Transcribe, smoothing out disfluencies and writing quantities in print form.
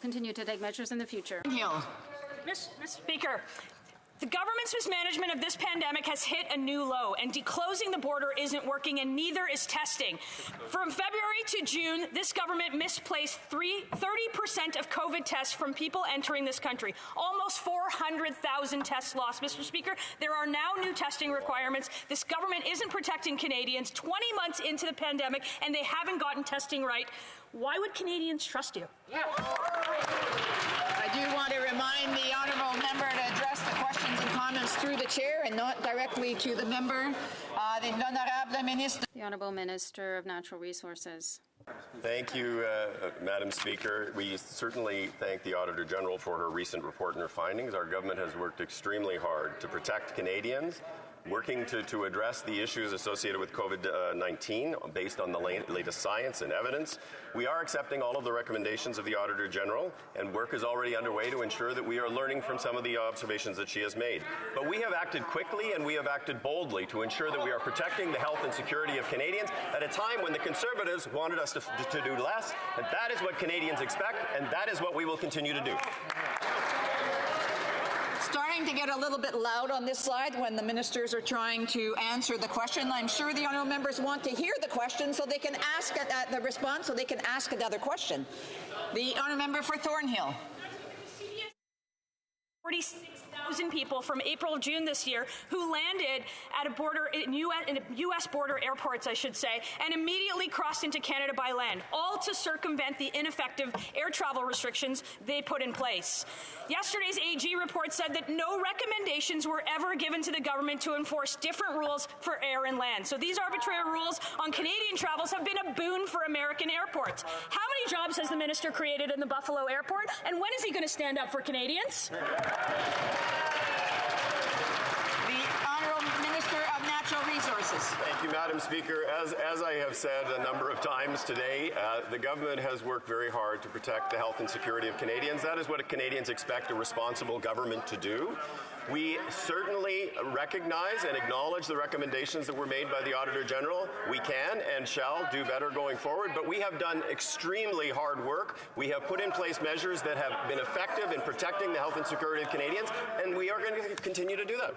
continue to take measures in the future. Hill. Mr. Speaker, the government's mismanagement of this pandemic has hit a new low, and declosing the border isn't working, and neither is testing. From February to June, this government misplaced 30% of COVID tests from people entering this country. Almost 400,000 tests lost. Mr. Speaker, there are now new testing requirements. This government isn't protecting Canadians 20 months into the pandemic, and they haven't gotten testing right. Why would Canadians trust you? I do want to remind the honourable member to address the questions and comments through the chair and not directly to the member. The Honourable Minister of Natural Resources. Thank you, Madam Speaker. We certainly thank the Auditor General for her recent report and her findings. Our government has worked extremely hard to protect Canadians, working to address the issues associated with COVID-19 based on the latest science and evidence. We are accepting all of the recommendations of the Auditor General, and work is already underway to ensure that we are learning from some of the observations that she has made. But we have acted quickly and we have acted boldly to ensure that we are protecting the health and security of Canadians at a time when the Conservatives wanted us to do less. And that is what Canadians expect, and that is what we will continue to do. Starting to get a little bit loud on this slide when the ministers are trying to answer the question. I'm sure the honourable members want to hear the question so they can ask the response, so they can ask another question. The honourable member for Thornhill. 46,000 people from April to June this year who landed at a border in U.S. border airports, I should say, and immediately crossed into Canada by land, all to circumvent the ineffective air travel restrictions they put in place. Yesterday's AG report said that no recommendations were ever given to the government to enforce different rules for air and land. So these arbitrary rules on Canadian travels have been a boon for American airports. How many jobs has the minister created in the Buffalo airport, and when is he going to stand up for Canadians? The Honourable Minister of Natural Resources. Thank you, Madam Speaker. As I have said a number of times today, the government has worked very hard to protect the health and security of Canadians. That is what Canadians expect a responsible government to do. We certainly recognize and acknowledge the recommendations that were made by the Auditor General. We can and shall do better going forward, but we have done extremely hard work. We have put in place measures that have been effective in protecting the health and security of Canadians, and we are going to continue to do that.